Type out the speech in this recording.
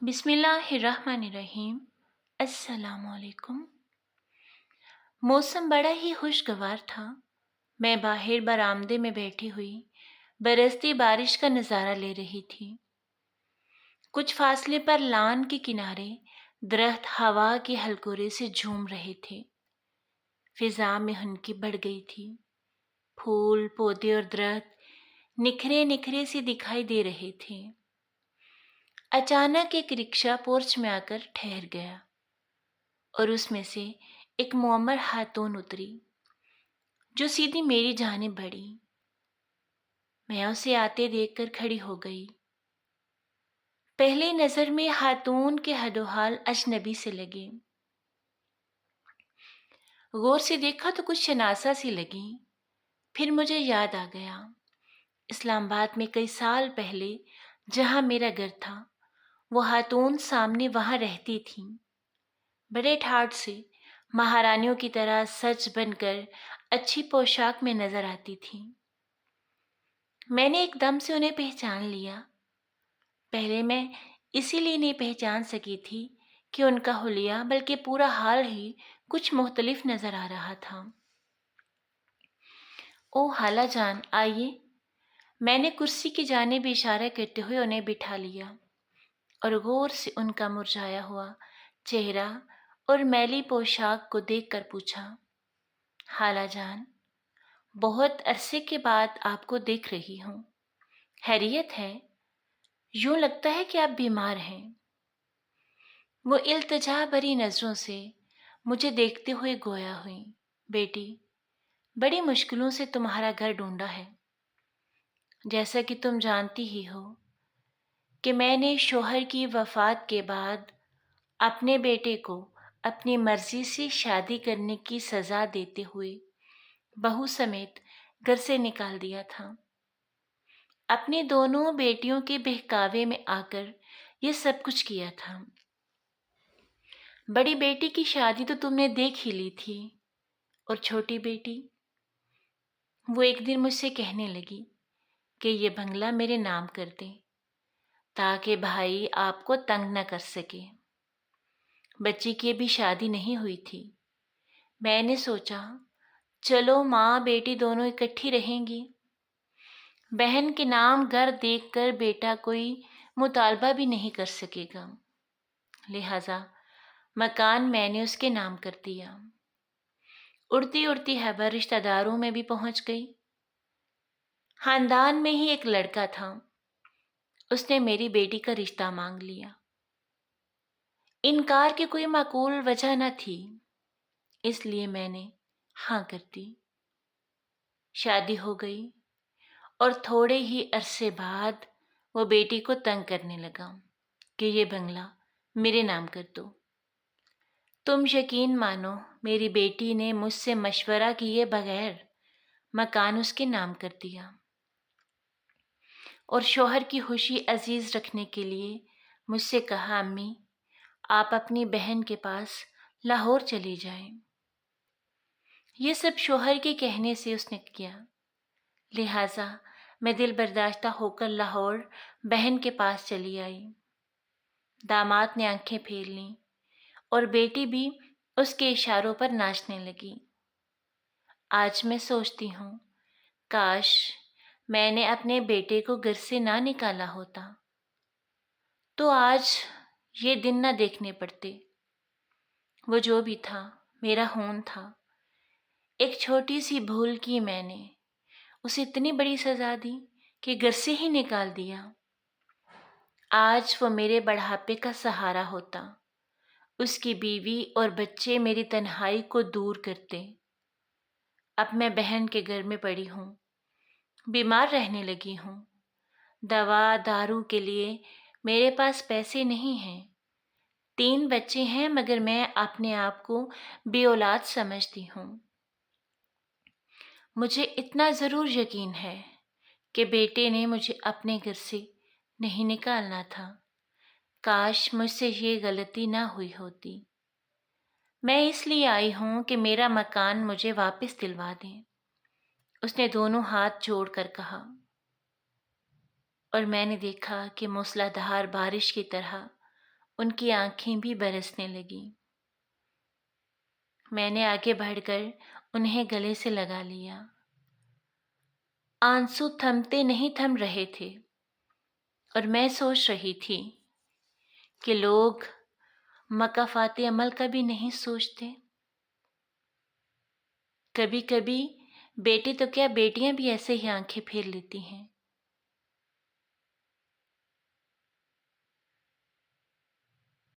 بسم اللہ الرحمن الرحیم۔ السلام علیکم۔ موسم بڑا ہی خوشگوار تھا۔ میں باہر برآمدے میں بیٹھی ہوئی برستی بارش کا نظارہ لے رہی تھی۔ کچھ فاصلے پر لان کے کنارے درخت ہوا کے ہلکورے سے جھوم رہے تھے۔ فضا میں ہنکی بڑھ گئی تھی۔ پھول، پودے اور درخت نکھرے نکھرے سے دکھائی دے رہے تھے۔ اچانک ایک رکشا پورچ میں آ کر ٹھہر گیا اور اس میں سے ایک معمر خاتون اتری جو سیدھی میری جانب بڑھی۔ میں اسے آتے دیکھ کر کھڑی ہو گئی۔ پہلی نظر میں خاتون کے حد و حال اجنبی سے لگے۔ غور سے دیکھا تو کچھ شناسا سی لگی۔ پھر مجھے یاد آ گیا، اسلام آباد میں کئی سال پہلے جہاں میرا گھر تھا وہ خاتون سامنے وہاں رہتی تھیں۔ بڑے ٹھاٹھ سے مہارانیوں کی طرح سج بن کر اچھی پوشاک میں نظر آتی تھیں۔ میں نے ایک دم سے انہیں پہچان لیا۔ پہلے میں اسی لیے نہیں پہچان سکی تھی کہ ان کا حلیہ بلکہ پورا حال ہی کچھ مختلف نظر آ رہا تھا۔ او خالہ جان، آئیے۔ میں نے کرسی کی جانب اشارہ کرتے ہوئے انہیں بٹھا لیا اور غور سے ان کا مرجھایا ہوا چہرہ اور میلی پوشاک کو دیکھ کر پوچھا، خالہ جان، بہت عرصے کے بعد آپ کو دیکھ رہی ہوں، خیریت ہے؟ یوں لگتا ہے کہ آپ بیمار ہیں۔ وہ التجا بھری نظروں سے مجھے دیکھتے ہوئے گویا ہوئیں، بیٹی، بڑی مشکلوں سے تمہارا گھر ڈھونڈا ہے۔ جیسا کہ تم جانتی ہی ہو کہ میں نے شوہر کی وفات کے بعد اپنے بیٹے کو اپنی مرضی سے شادی کرنے کی سزا دیتے ہوئے بہو سمیت گھر سے نکال دیا تھا۔ اپنی دونوں بیٹیوں کے بہکاوے میں آ کر یہ سب کچھ کیا تھا۔ بڑی بیٹی کی شادی تو تم نے دیکھ ہی لی تھی، اور چھوٹی بیٹی، وہ ایک دن مجھ سے کہنے لگی کہ یہ بنگلہ میرے نام کر دیں تاکہ بھائی آپ کو تنگ نہ کر سکے۔ بچی کی ابھی شادی نہیں ہوئی تھی۔ میں نے سوچا چلو ماں بیٹی دونوں اکٹھی رہیں گی۔ بہن کے نام گھر دیکھ کر بیٹا کوئی مطالبہ بھی نہیں کر سکے گا، لہذا مکان میں نے اس کے نام کر دیا۔ اڑتی اڑتی خبر رشتہ داروں میں بھی پہنچ گئی۔ خاندان میں ہی ایک لڑکا تھا، اس نے میری بیٹی کا رشتہ مانگ لیا۔ انکار کی کوئی معقول وجہ نہ تھی، اس لیے میں نے ہاں کر دی۔ شادی ہو گئی اور تھوڑے ہی عرصے بعد وہ بیٹی کو تنگ کرنے لگا کہ یہ بنگلہ میرے نام کر دو۔ تم یقین مانو، میری بیٹی نے مجھ سے مشورہ کیے بغیر مکان اس کے نام کر دیا، اور شوہر کی خوشی عزیز رکھنے کے لیے مجھ سے کہا، امی آپ اپنی بہن کے پاس لاہور چلی جائیں۔ یہ سب شوہر کے کہنے سے اس نے کیا، لہٰذا میں دل برداشتہ ہو کر لاہور بہن کے پاس چلی آئی۔ داماد نے آنکھیں پھیر لیں اور بیٹی بھی اس کے اشاروں پر ناچنے لگی۔ آج میں سوچتی ہوں، کاش میں نے اپنے بیٹے کو گھر سے نہ نکالا ہوتا تو آج یہ دن نہ دیکھنے پڑتے۔ وہ جو بھی تھا میرا خون تھا۔ ایک چھوٹی سی بھول کی میں نے اسے اتنی بڑی سزا دی کہ گھر سے ہی نکال دیا۔ آج وہ میرے بڑھاپے کا سہارا ہوتا، اس کی بیوی اور بچے میری تنہائی کو دور کرتے۔ اب میں بہن کے گھر میں پڑی ہوں، بیمار رہنے لگی ہوں۔ دوا دارو کے لیے میرے پاس پیسے نہیں ہیں۔ 3 بچے ہیں مگر میں اپنے آپ کو بے اولاد سمجھتی ہوں۔ مجھے اتنا ضرور یقین ہے کہ بیٹے نے مجھے اپنے گھر سے نہیں نکالنا تھا۔ کاش مجھ سے یہ غلطی نہ ہوئی ہوتی۔ میں اس لیے آئی ہوں کہ میرا مکان مجھے واپس دلوا دیں۔ اس نے دونوں ہاتھ جوڑ کر کہا، اور میں نے دیکھا کہ موسلا دھار بارش کی طرح ان کی آنکھیں بھی برسنے لگیں۔ میں نے آگے بڑھ کر انہیں گلے سے لگا لیا۔ آنسو تھمتے نہیں تھم رہے تھے اور میں سوچ رہی تھی کہ لوگ مکافات عمل کا بھی نہیں سوچتے۔ کبھی کبھی بیٹے تو کیا بیٹیاں بھی ایسے ہی آنکھیں پھیر لیتی ہیں۔